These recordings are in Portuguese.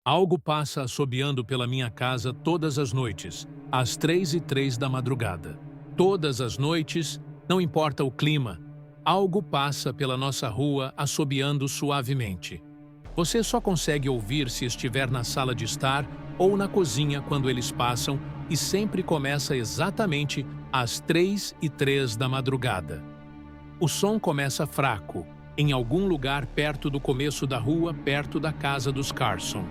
Algo passa assobiando pela minha casa todas as noites, às 3h03 da madrugada. Todas as noites, não importa o clima, algo passa pela nossa rua assobiando suavemente. Você só consegue ouvir se estiver na sala de estar ou na cozinha quando eles passam, e sempre começa exatamente às 3h03 da madrugada. O som começa fraco, em algum lugar perto do começo da rua, perto da casa dos Carson.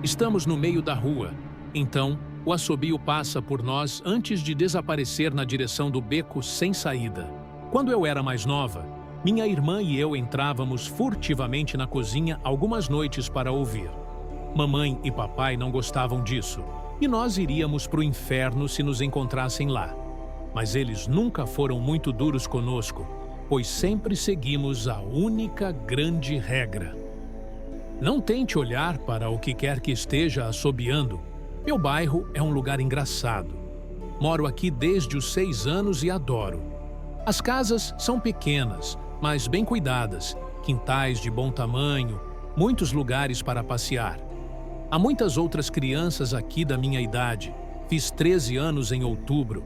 Estamos no meio da rua, então o assobio passa por nós antes de desaparecer na direção do beco sem saída. Quando eu era mais nova, minha irmã e eu entrávamos furtivamente na cozinha algumas noites para ouvir. Mamãe e papai não gostavam disso, e nós iríamos para o inferno se nos encontrassem lá. Mas eles nunca foram muito duros conosco, pois sempre seguimos a única grande regra: não tente olhar para o que quer que esteja assobiando. Meu bairro é um lugar engraçado. Moro aqui desde os 6 anos e adoro. As casas são pequenas, mas bem cuidadas, quintais de bom tamanho, muitos lugares para passear. Há muitas outras crianças aqui da minha idade. Fiz 13 anos em outubro.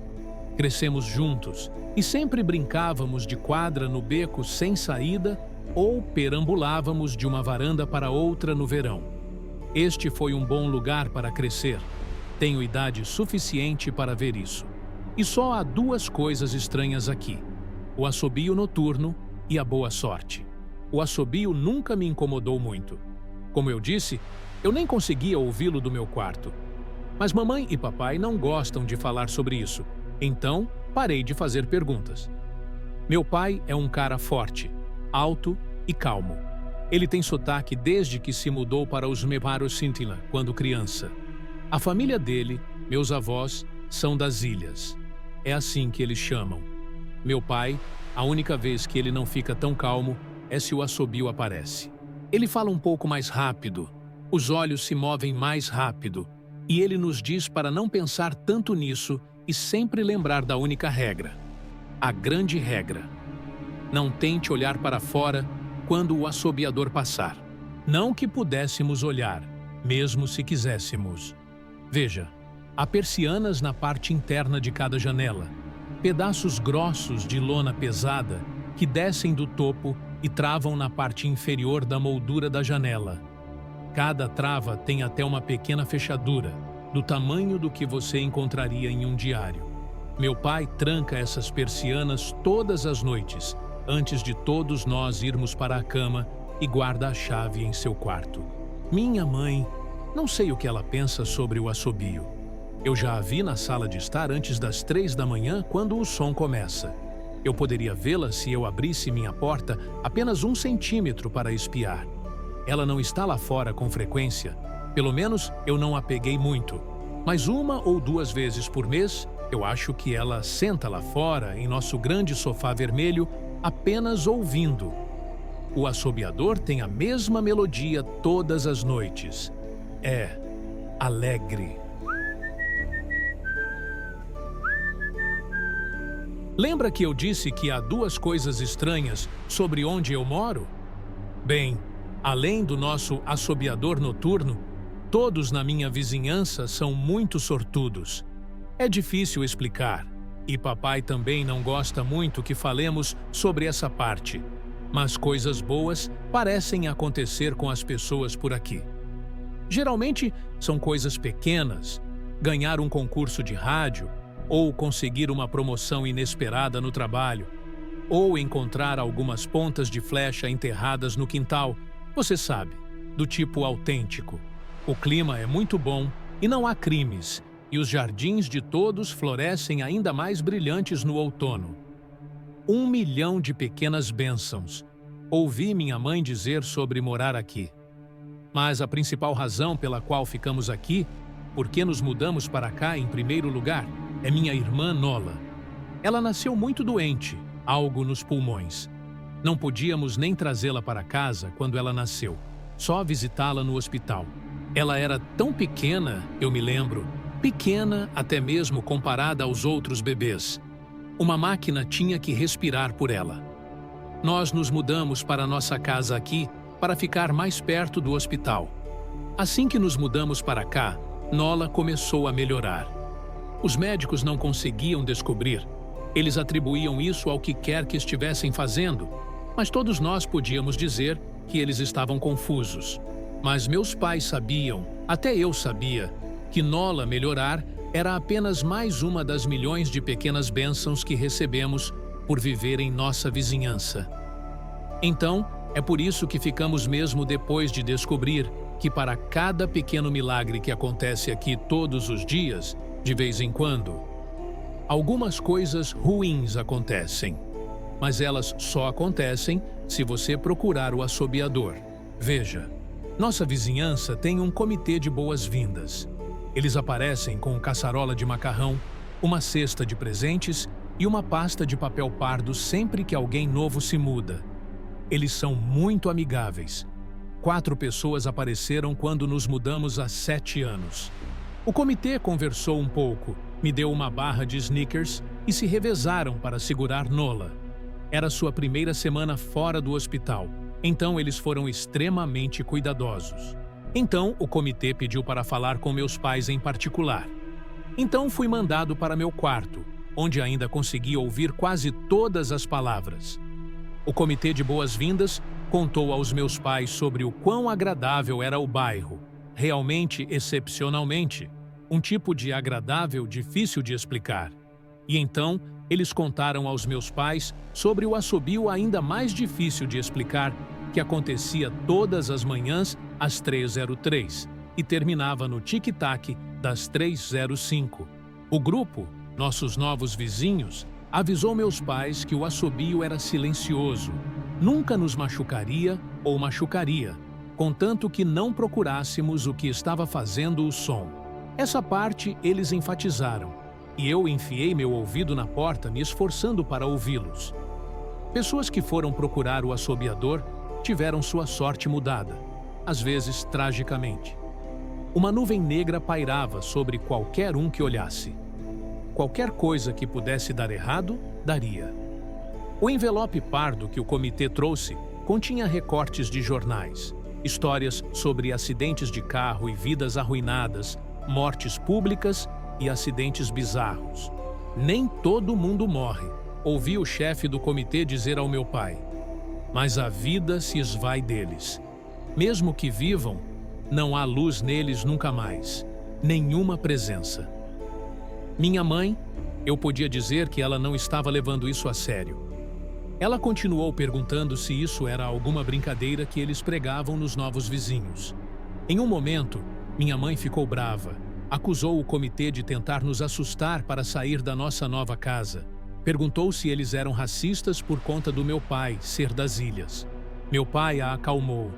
Crescemos juntos e sempre brincávamos de quadra no beco sem saída ou perambulávamos de uma varanda para outra no verão. Este foi um bom lugar para crescer. Tenho idade suficiente para ver isso. E só há 2 coisas estranhas aqui: o assobio noturno e a boa sorte. O assobio nunca me incomodou muito. Como eu disse, eu nem conseguia ouvi-lo do meu quarto. Mas mamãe e papai não gostam de falar sobre isso, então parei de fazer perguntas. Meu pai é um cara forte, alto e calmo. Ele tem sotaque desde que se mudou para os Meparosintila quando criança. A família dele, meus avós, são das ilhas. É assim que eles chamam. Meu pai, a única vez que ele não fica tão calmo é se o assobio aparece. Ele fala um pouco mais rápido, os olhos se movem mais rápido, e ele nos diz para não pensar tanto nisso e sempre lembrar da única regra. A grande regra: não tente olhar para fora quando o assobiador passar. Não que pudéssemos olhar, mesmo se quiséssemos. Veja, há persianas na parte interna de cada janela, pedaços grossos de lona pesada que descem do topo e travam na parte inferior da moldura da janela. Cada trava tem até uma pequena fechadura, do tamanho do que você encontraria em um diário. Meu pai tranca essas persianas todas as noites, antes de todos nós irmos para a cama, e guarda a chave em seu quarto. Minha mãe, não sei o que ela pensa sobre o assobio. Eu já a vi na sala de estar antes das 3 da manhã, quando o som começa. Eu poderia vê-la se eu abrisse minha porta apenas 1 centímetro para espiar. Ela não está lá fora com frequência, pelo menos eu não a peguei muito. Mas 1 ou 2 vezes por mês, eu acho que ela senta lá fora em nosso grande sofá vermelho, apenas ouvindo. O assobiador tem a mesma melodia todas as noites. É alegre. Lembra que eu disse que há 2 coisas estranhas sobre onde eu moro? Bem, além do nosso assobiador noturno, todos na minha vizinhança são muito sortudos. É difícil explicar, e papai também não gosta muito que falemos sobre essa parte, mas coisas boas parecem acontecer com as pessoas por aqui. Geralmente são coisas pequenas: ganhar um concurso de rádio, ou conseguir uma promoção inesperada no trabalho, ou encontrar algumas pontas de flecha enterradas no quintal, você sabe, do tipo autêntico. O clima é muito bom e não há crimes, e os jardins de todos florescem ainda mais brilhantes no outono. 1 milhão de pequenas bênçãos. Ouvi minha mãe dizer sobre morar aqui. Mas a principal razão pela qual ficamos aqui, por que nos mudamos para cá em primeiro lugar, é minha irmã Nola. Ela nasceu muito doente, algo nos pulmões. Não podíamos nem trazê-la para casa quando ela nasceu, só visitá-la no hospital. Ela era tão pequena, eu me lembro, pequena até mesmo comparada aos outros bebês. Uma máquina tinha que respirar por ela. Nós nos mudamos para nossa casa aqui para ficar mais perto do hospital. Assim que nos mudamos para cá, Nola começou a melhorar. Os médicos não conseguiam descobrir. Eles atribuíam isso ao que quer que estivessem fazendo, mas todos nós podíamos dizer que eles estavam confusos. Mas meus pais sabiam, até eu sabia, que Nola melhorar era apenas mais uma das milhões de pequenas bênçãos que recebemos por viver em nossa vizinhança. Então, é por isso que ficamos mesmo depois de descobrir que para cada pequeno milagre que acontece aqui todos os dias, de vez em quando, algumas coisas ruins acontecem. Mas elas só acontecem se você procurar o assobiador. Veja, nossa vizinhança tem um comitê de boas-vindas. Eles aparecem com caçarola de macarrão, uma cesta de presentes e uma pasta de papel pardo sempre que alguém novo se muda. Eles são muito amigáveis. 4 pessoas apareceram quando nos mudamos há 7 anos. O comitê conversou um pouco, me deu uma barra de Snickers e se revezaram para segurar Nola. Era sua primeira semana fora do hospital, então eles foram extremamente cuidadosos. Então, o comitê pediu para falar com meus pais em particular. Então, fui mandado para meu quarto, onde ainda consegui ouvir quase todas as palavras. O comitê de boas-vindas contou aos meus pais sobre o quão agradável era o bairro, realmente excepcionalmente, um tipo de agradável difícil de explicar. E então, eles contaram aos meus pais sobre o assobio ainda mais difícil de explicar, que acontecia todas as manhãs às 3h03 e terminava no tic-tac das 3h05. O grupo, nossos novos vizinhos, avisou meus pais que o assobio era silencioso, nunca nos machucaria ou machucaria, contanto que não procurássemos o que estava fazendo o som. Essa parte eles enfatizaram, e eu enfiei meu ouvido na porta me esforçando para ouvi-los. Pessoas que foram procurar o assobiador tiveram sua sorte mudada, às vezes tragicamente. Uma nuvem negra pairava sobre qualquer um que olhasse. Qualquer coisa que pudesse dar errado, daria. O envelope pardo que o comitê trouxe continha recortes de jornais, histórias sobre acidentes de carro e vidas arruinadas, mortes públicas e acidentes bizarros. Nem todo mundo morre, ouvi o chefe do comitê dizer ao meu pai. Mas a vida se esvai deles. Mesmo que vivam, não há luz neles nunca mais, nenhuma presença. Minha mãe, eu podia dizer que ela não estava levando isso a sério. Ela continuou perguntando se isso era alguma brincadeira que eles pregavam nos novos vizinhos. Em um momento, minha mãe ficou brava, acusou o comitê de tentar nos assustar para sair da nossa nova casa. Perguntou se eles eram racistas por conta do meu pai ser das ilhas. Meu pai a acalmou.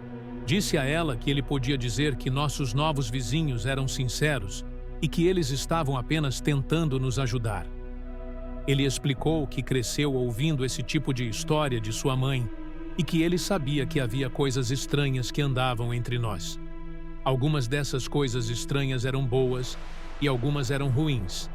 Disse a ela que ele podia dizer que nossos novos vizinhos eram sinceros e que eles estavam apenas tentando nos ajudar. Ele explicou que cresceu ouvindo esse tipo de história de sua mãe e que ele sabia que havia coisas estranhas que andavam entre nós. Algumas dessas coisas estranhas eram boas e algumas eram ruins,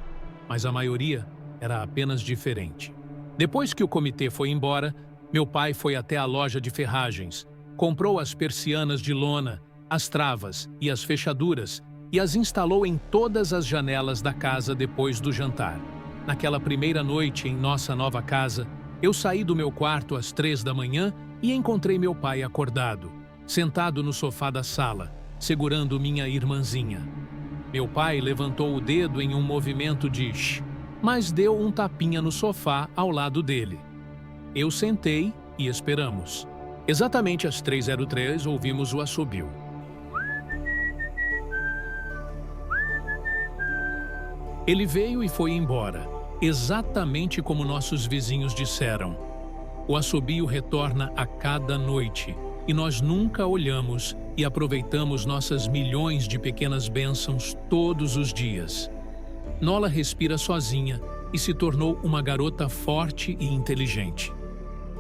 mas a maioria era apenas diferente. Depois que o comitê foi embora, meu pai foi até a loja de ferragens, comprou as persianas de lona, as travas e as fechaduras e as instalou em todas as janelas da casa depois do jantar. Naquela primeira noite em nossa nova casa, eu saí do meu quarto às 3h e encontrei meu pai acordado, sentado no sofá da sala, segurando minha irmãzinha. Meu pai levantou o dedo em um movimento de shh, mas deu um tapinha no sofá ao lado dele. Eu sentei e esperamos. Exatamente às 3h03 ouvimos o assobio. Ele veio e foi embora, exatamente como nossos vizinhos disseram. O assobio retorna a cada noite, e nós nunca olhamos e aproveitamos nossas milhões de pequenas bênçãos todos os dias. Nola respira sozinha e se tornou uma garota forte e inteligente.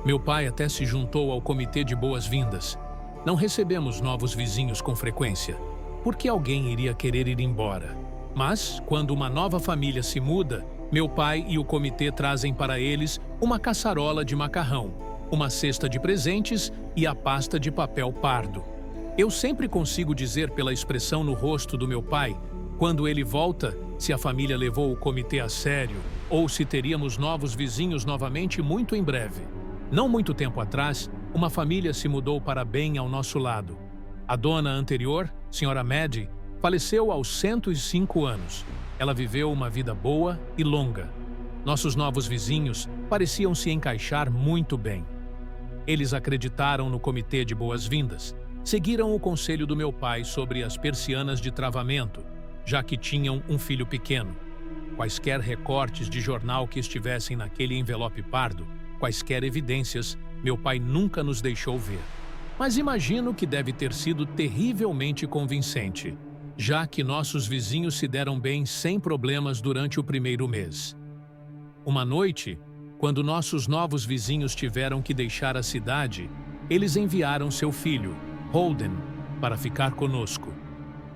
Meu pai até se juntou ao comitê de boas-vindas. Não recebemos novos vizinhos com frequência, porque alguém iria querer ir embora. Mas, quando uma nova família se muda, meu pai e o comitê trazem para eles uma caçarola de macarrão, uma cesta de presentes e a pasta de papel pardo. Eu sempre consigo dizer pela expressão no rosto do meu pai, quando ele volta, se a família levou o comitê a sério ou se teríamos novos vizinhos novamente muito em breve. Não muito tempo atrás, uma família se mudou para bem ao nosso lado. A dona anterior, Sra. Maddie, faleceu aos 105 anos. Ela viveu uma vida boa e longa. Nossos novos vizinhos pareciam se encaixar muito bem. Eles acreditaram no comitê de boas-vindas. Seguiram o conselho do meu pai sobre as persianas de travamento, já que tinham um filho pequeno. Quaisquer recortes de jornal que estivessem naquele envelope pardo, quaisquer evidências, meu pai nunca nos deixou ver. Mas imagino que deve ter sido terrivelmente convincente, já que nossos vizinhos se deram bem sem problemas durante o primeiro mês. Uma noite, quando nossos novos vizinhos tiveram que deixar a cidade, eles enviaram seu filho, Holden, para ficar conosco.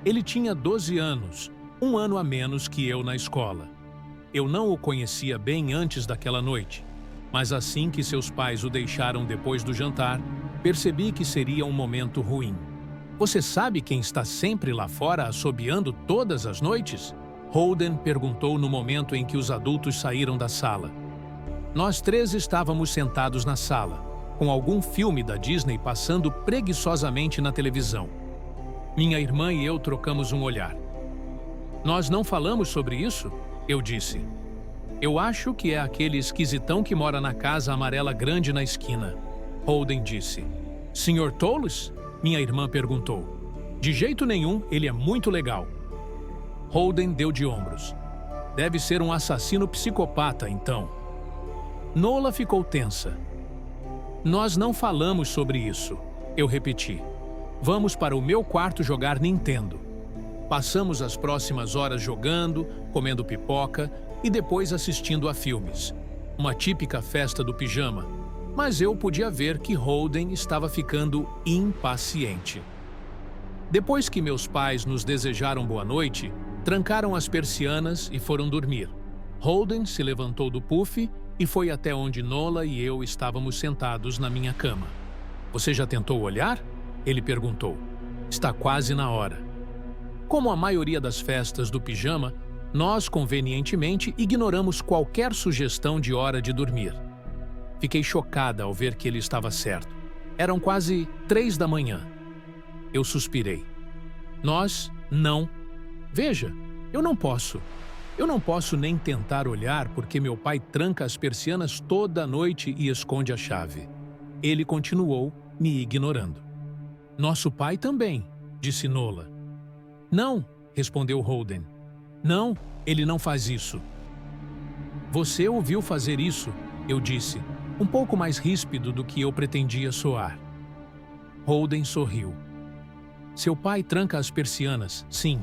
Ele tinha 12 anos, um ano a menos que eu na escola. Eu não o conhecia bem antes daquela noite, mas assim que seus pais o deixaram depois do jantar, percebi que seria um momento ruim. Você sabe quem está sempre lá fora assobiando todas as noites? Holden perguntou no momento em que os adultos saíram da sala. Nós três estávamos sentados na sala, com algum filme da Disney passando preguiçosamente na televisão. Minha irmã e eu trocamos um olhar. Nós não falamos sobre isso? Eu disse. Eu acho que é aquele esquisitão que mora na casa amarela grande na esquina. Holden disse. Sr. Toulouse? Minha irmã perguntou. De jeito nenhum, ele é muito legal. Holden deu de ombros. Deve ser um assassino psicopata, então. Nola ficou tensa. Nós não falamos sobre isso, eu repeti. Vamos para o meu quarto jogar Nintendo. Passamos as próximas horas jogando, comendo pipoca e depois assistindo a filmes. Uma típica festa do pijama, mas eu podia ver que Holden estava ficando impaciente. Depois que meus pais nos desejaram boa noite, trancaram as persianas e foram dormir. Holden se levantou do puff e foi até onde Nola e eu estávamos sentados na minha cama. Você já tentou olhar? Ele perguntou. Está quase na hora. Como a maioria das festas do pijama, nós convenientemente ignoramos qualquer sugestão de hora de dormir. Fiquei chocada ao ver que ele estava certo. Eram quase 3 da manhã. Eu suspirei. Nós não. Veja, eu não posso. Eu não posso nem tentar olhar porque meu pai tranca as persianas toda noite e esconde a chave. Ele continuou me ignorando. Nosso pai também, disse Nola. Não, respondeu Holden. Não, ele não faz isso. Você o viu fazer isso, eu disse, um pouco mais ríspido do que eu pretendia soar. Holden sorriu. Seu pai tranca as persianas, sim,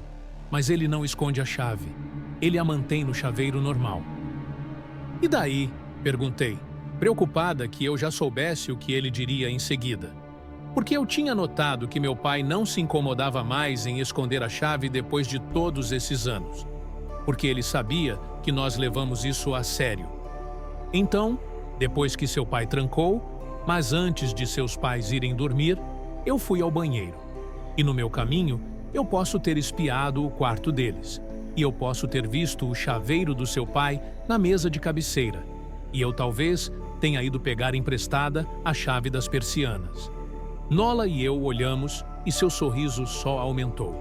mas ele não esconde a chave. Ele a mantém no chaveiro normal. E daí? Perguntei, preocupada que eu já soubesse o que ele diria em seguida. Porque eu tinha notado que meu pai não se incomodava mais em esconder a chave depois de todos esses anos. Porque ele sabia que nós levamos isso a sério. Então, depois que seu pai trancou, mas antes de seus pais irem dormir, eu fui ao banheiro. E no meu caminho, eu posso ter espiado o quarto deles. E eu posso ter visto o chaveiro do seu pai na mesa de cabeceira. E eu talvez tenha ido pegar emprestada a chave das persianas. Nola e eu olhamos e seu sorriso só aumentou.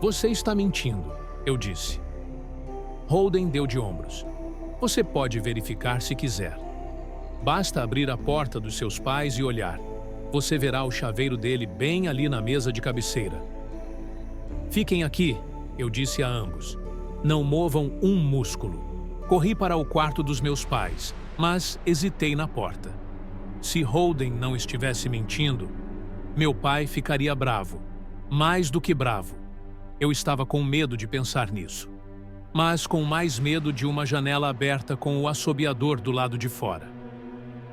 Você está mentindo, eu disse. Holden deu de ombros. Você pode verificar se quiser. Basta abrir a porta dos seus pais e olhar. Você verá o chaveiro dele bem ali na mesa de cabeceira. Fiquem aqui, eu disse a ambos. Não movam um músculo. Corri para o quarto dos meus pais, mas hesitei na porta. Se Holden não estivesse mentindo, meu pai ficaria bravo. Mais do que bravo. Eu estava com medo de pensar nisso. Mas com mais medo de uma janela aberta com o assobiador do lado de fora.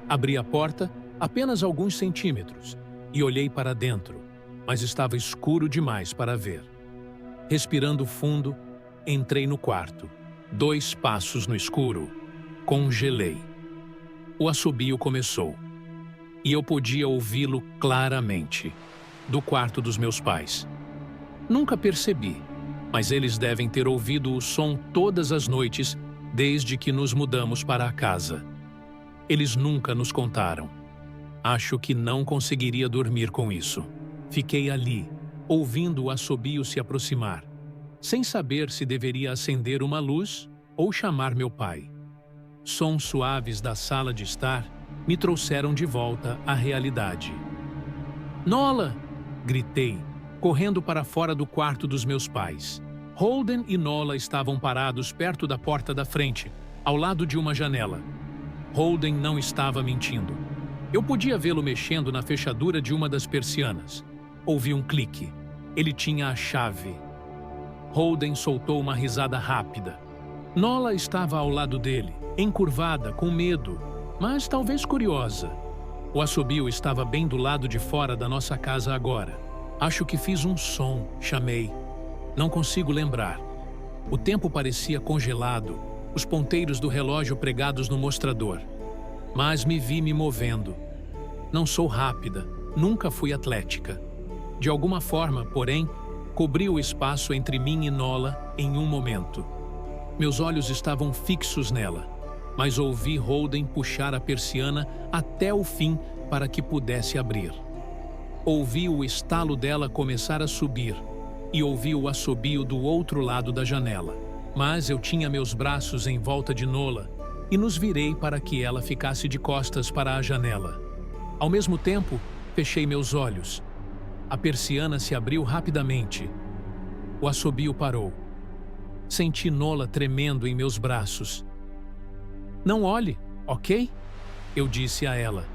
Abri a porta apenas alguns centímetros e olhei para dentro, mas estava escuro demais para ver. Respirando fundo, entrei no quarto. 2 passos no escuro. Congelei. O assobio começou. E eu podia ouvi-lo claramente. do quarto dos meus pais. Nunca percebi, mas eles devem ter ouvido o som todas as noites desde que nos mudamos para a casa. Eles nunca nos contaram. Acho que não conseguiria dormir com isso. Fiquei ali, ouvindo o assobio se aproximar, sem saber se deveria acender uma luz ou chamar meu pai. Sons suaves da sala de estar me trouxeram de volta à realidade. Nola! Gritei, correndo para fora do quarto dos meus pais. Holden e Nola estavam parados perto da porta da frente, ao lado de uma janela. Holden não estava mentindo. Eu podia vê-lo mexendo na fechadura de uma das persianas. Ouvi um clique. Ele tinha a chave. Holden soltou uma risada rápida. Nola estava ao lado dele, encurvada, com medo, mas talvez curiosa. O assobio estava bem do lado de fora da nossa casa agora. Acho que fiz um som, chamei. Não consigo lembrar. O tempo parecia congelado, os ponteiros do relógio pregados no mostrador. Mas me vi me movendo. Não sou rápida, nunca fui atlética. De alguma forma, porém, cobri o espaço entre mim e Nola em um momento. Meus olhos estavam fixos nela, mas ouvi Holden puxar a persiana até o fim para que pudesse abrir. Ouvi o estalo dela começar a subir e ouvi o assobio do outro lado da janela. Mas eu tinha meus braços em volta de Nola e nos virei para que ela ficasse de costas para a janela. Ao mesmo tempo, fechei meus olhos. A persiana se abriu rapidamente. O assobio parou. Senti Nola tremendo em meus braços. Não olhe, ok? Eu disse a ela.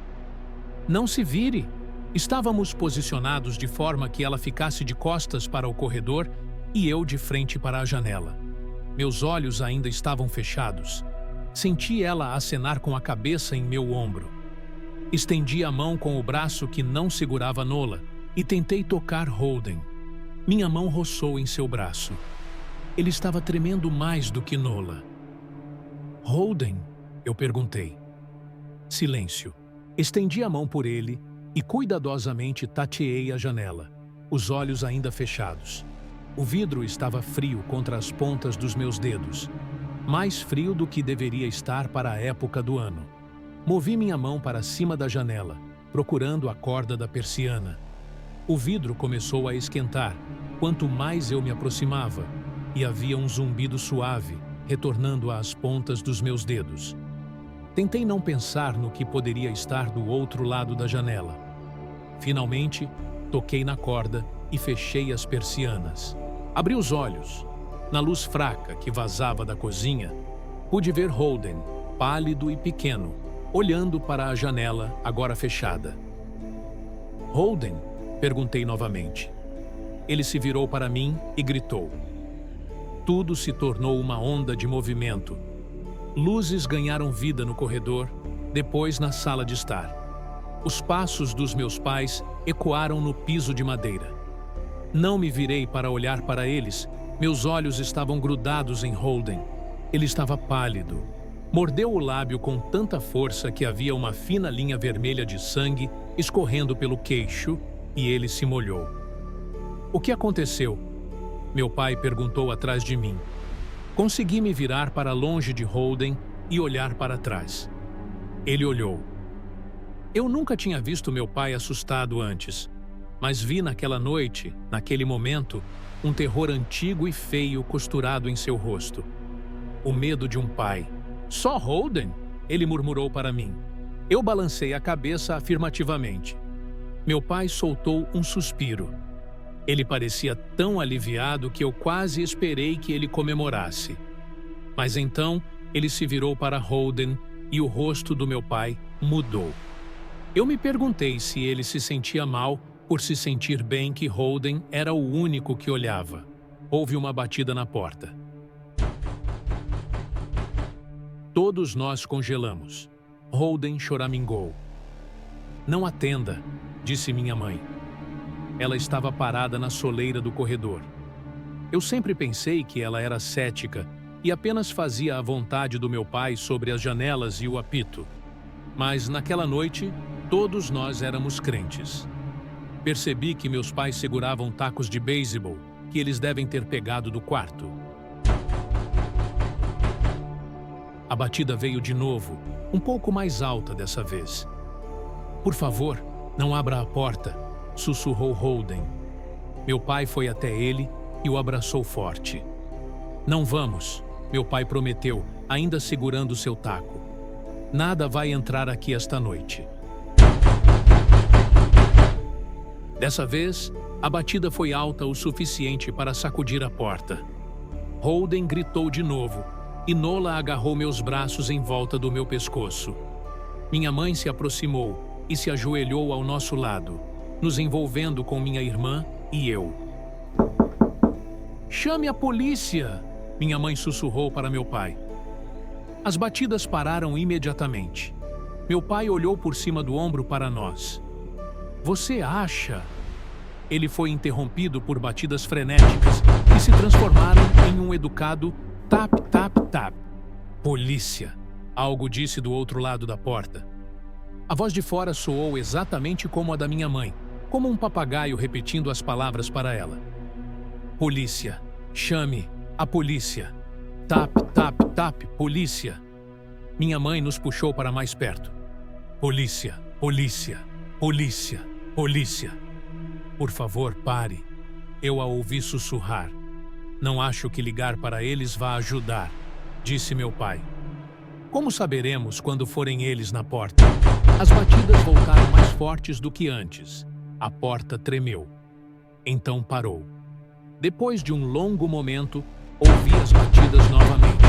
Não se vire. Estávamos posicionados de forma que ela ficasse de costas para o corredor e eu de frente para a janela. Meus olhos ainda estavam fechados. Senti ela acenar com a cabeça em meu ombro. Estendi a mão com o braço que não segurava Nola e tentei tocar Holden. Minha mão roçou em seu braço. Ele estava tremendo mais do que Nola. Holden? Eu perguntei. Silêncio. Estendi a mão por ele e cuidadosamente tateei a janela, os olhos ainda fechados. O vidro estava frio contra as pontas dos meus dedos, mais frio do que deveria estar para a época do ano. Movi minha mão para cima da janela, procurando a corda da persiana. O vidro começou a esquentar, quanto mais eu me aproximava, e havia um zumbido suave, retornando às pontas dos meus dedos. Tentei não pensar no que poderia estar do outro lado da janela. Finalmente, toquei na corda e fechei as persianas. Abri os olhos. Na luz fraca que vazava da cozinha, pude ver Holden, pálido e pequeno, olhando para a janela, agora fechada. Holden? Perguntei novamente. Ele se virou para mim e gritou. Tudo se tornou uma onda de movimento. Luzes ganharam vida no corredor, depois na sala de estar. Os passos dos meus pais ecoaram no piso de madeira. Não me virei para olhar para eles, meus olhos estavam grudados em Holden. Ele estava pálido. Mordeu o lábio com tanta força que havia uma fina linha vermelha de sangue escorrendo pelo queixo e ele se molhou. O que aconteceu? Meu pai perguntou atrás de mim. Consegui me virar para longe de Holden e olhar para trás. Ele olhou. Eu nunca tinha visto meu pai assustado antes, mas vi naquela noite, naquele momento, um terror antigo e feio costurado em seu rosto. O medo de um pai. Só Holden? Ele murmurou para mim. Eu balancei a cabeça afirmativamente. Meu pai soltou um suspiro. Ele parecia tão aliviado que eu quase esperei que ele comemorasse. Mas então, ele se virou para Holden e o rosto do meu pai mudou. Eu me perguntei se ele se sentia mal por se sentir bem que Holden era o único que olhava. Houve uma batida na porta. Todos nós congelamos. Holden choramingou. Não atenda, disse minha mãe. Ela estava parada na soleira do corredor. Eu sempre pensei que ela era cética e apenas fazia a vontade do meu pai sobre as janelas e o apito. Mas naquela noite, todos nós éramos crentes. Percebi que meus pais seguravam tacos de beisebol que eles devem ter pegado do quarto. A batida veio de novo, um pouco mais alta dessa vez. "Por favor, não abra a porta", sussurrou Holden. Meu pai foi até ele e o abraçou forte. "Não vamos", meu pai prometeu, ainda segurando seu taco. "Nada vai entrar aqui esta noite." Dessa vez, a batida foi alta o suficiente para sacudir a porta. Holden gritou de novo e Nola agarrou meus braços em volta do meu pescoço. Minha mãe se aproximou e se ajoelhou ao nosso lado, nos envolvendo com minha irmã e eu. "Chame a polícia!" minha mãe sussurrou para meu pai. As batidas pararam imediatamente. Meu pai olhou por cima do ombro para nós. "Você acha?" Ele foi interrompido por batidas frenéticas que se transformaram em um educado tap, tap, tap. "Polícia!" algo disse do outro lado da porta. A voz de fora soou exatamente como a da minha mãe, como um papagaio repetindo as palavras para ela. "Polícia! Chame a polícia! Tap, tap, tap, polícia!" Minha mãe nos puxou para mais perto. "Polícia! Polícia! Polícia! Polícia!" "Por favor, pare." Eu a ouvi sussurrar. "Não acho que ligar para eles vá ajudar", disse meu pai. "Como saberemos quando forem eles na porta?" As batidas voltaram mais fortes do que antes. A porta tremeu. Então parou. Depois de um longo momento, ouvi as batidas novamente,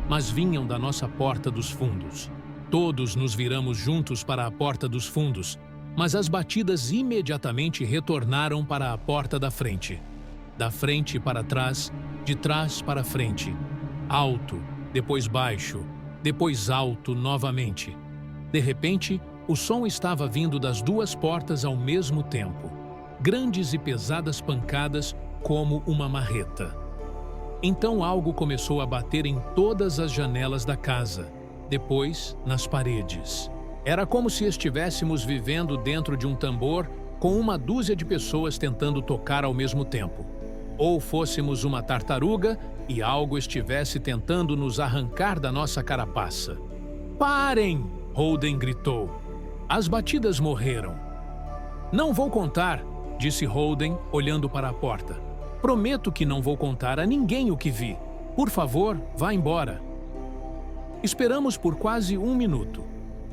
mas vinham da nossa porta dos fundos. Todos nos viramos juntos para a porta dos fundos, mas as batidas imediatamente retornaram para a porta da frente. Da frente para trás, de trás para frente. Alto, depois baixo, depois alto novamente. De repente, o som estava vindo das duas portas ao mesmo tempo. Grandes e pesadas pancadas como uma marreta. Então algo começou a bater em todas as janelas da casa, depois nas paredes. Era como se estivéssemos vivendo dentro de um tambor com uma dúzia de pessoas tentando tocar ao mesmo tempo. Ou fôssemos uma tartaruga e algo estivesse tentando nos arrancar da nossa carapaça. "Parem!" Holden gritou. "As batidas morreram." "Não vou contar", disse Holden, olhando para a porta. "Prometo que não vou contar a ninguém o que vi. Por favor, vá embora." Esperamos por quase 1 minuto.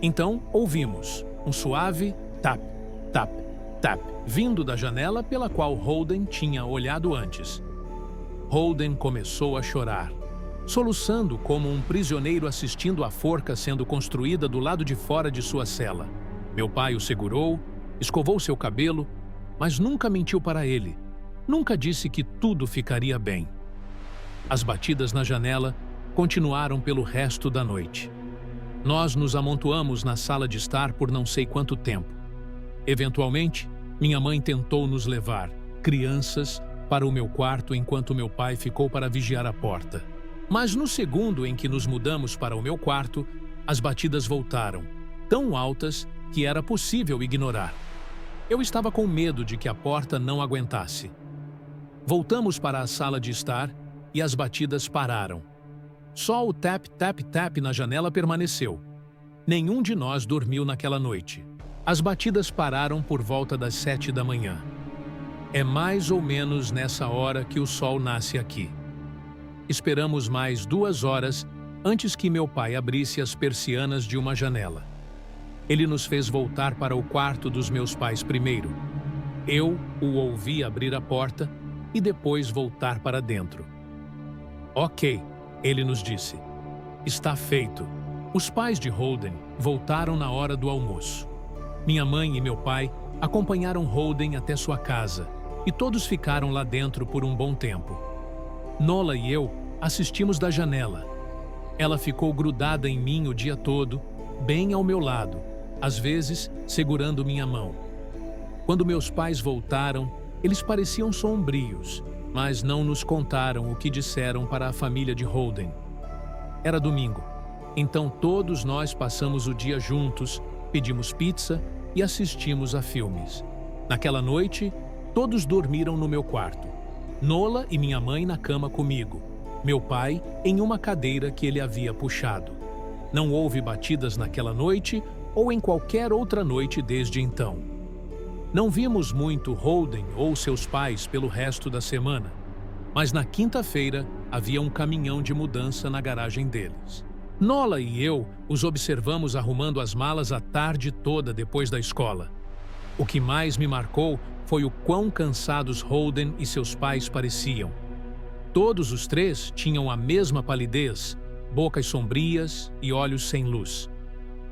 Então, ouvimos um suave tap, tap, tap, vindo da janela pela qual Holden tinha olhado antes. Holden começou a chorar, soluçando como um prisioneiro assistindo à forca sendo construída do lado de fora de sua cela. Meu pai o segurou, escovou seu cabelo, mas nunca mentiu para ele. Nunca disse que tudo ficaria bem. As batidas na janela continuaram pelo resto da noite. Nós nos amontoamos na sala de estar por não sei quanto tempo. Eventualmente, minha mãe tentou nos levar, crianças, para o meu quarto enquanto meu pai ficou para vigiar a porta. Mas no segundo em que nos mudamos para o meu quarto, as batidas voltaram, tão altas que era possível ignorar. Eu estava com medo de que a porta não aguentasse. Voltamos para a sala de estar e as batidas pararam. Só o tap, tap, tap na janela permaneceu. Nenhum de nós dormiu naquela noite. As batidas pararam por volta das 7 da manhã. É mais ou menos nessa hora que o sol nasce aqui. Esperamos mais 2 horas antes que meu pai abrisse as persianas de uma janela. Ele nos fez voltar para o quarto dos meus pais primeiro. Eu o ouvi abrir a porta e depois voltar para dentro. "Ok", ele nos disse. "Está feito." Os pais de Holden voltaram na hora do almoço. Minha mãe e meu pai acompanharam Holden até sua casa e todos ficaram lá dentro por um bom tempo. Nola e eu assistimos da janela. Ela ficou grudada em mim o dia todo, bem ao meu lado, às vezes segurando minha mão. Quando meus pais voltaram, eles pareciam sombrios, mas não nos contaram o que disseram para a família de Holden. Era domingo, então todos nós passamos o dia juntos, pedimos pizza e assistimos a filmes. Naquela noite, todos dormiram no meu quarto. Nola e minha mãe na cama comigo. Meu pai em uma cadeira que ele havia puxado. Não houve batidas naquela noite ou em qualquer outra noite desde então. Não vimos muito Holden ou seus pais pelo resto da semana, mas na quinta-feira havia um caminhão de mudança na garagem deles. Nola e eu os observamos arrumando as malas a tarde toda depois da escola. O que mais me marcou foi o quão cansados Holden e seus pais pareciam. Todos os três tinham a mesma palidez, bocas sombrias e olhos sem luz.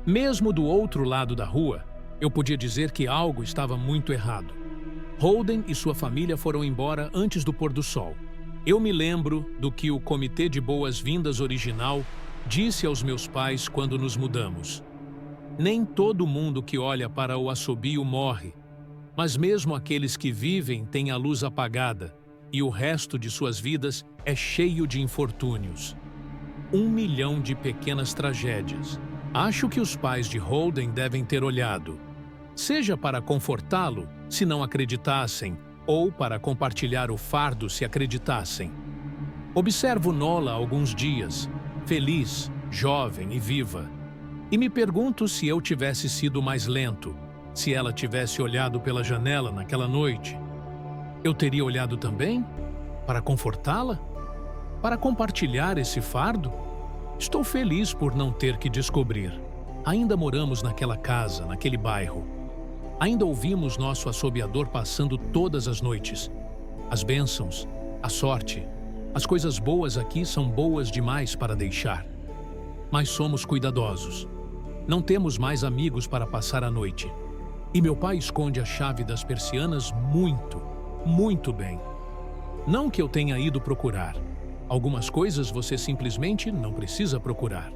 Mesmo do outro lado da rua, eu podia dizer que algo estava muito errado. Holden e sua família foram embora antes do pôr do sol. Eu me lembro do que o Comitê de Boas-Vindas original disse aos meus pais quando nos mudamos. Nem todo mundo que olha para o assobio morre, mas mesmo aqueles que vivem têm a luz apagada e o resto de suas vidas é cheio de infortúnios. 1 milhão de pequenas tragédias. Acho que os pais de Holden devem ter olhado, seja para confortá-lo, se não acreditassem, ou para compartilhar o fardo se acreditassem. Observo Nola há alguns dias, feliz, jovem e viva, e me pergunto se eu tivesse sido mais lento, se ela tivesse olhado pela janela naquela noite. Eu teria olhado também? Para confortá-la? Para compartilhar esse fardo? Estou feliz por não ter que descobrir. Ainda moramos naquela casa, naquele bairro. Ainda ouvimos nosso assobiador passando todas as noites. As bênçãos, a sorte, as coisas boas aqui são boas demais para deixar. Mas somos cuidadosos. Não temos mais amigos para passar a noite. E meu pai esconde a chave das persianas muito, muito bem. Não que eu tenha ido procurar. Algumas coisas você simplesmente não precisa procurar.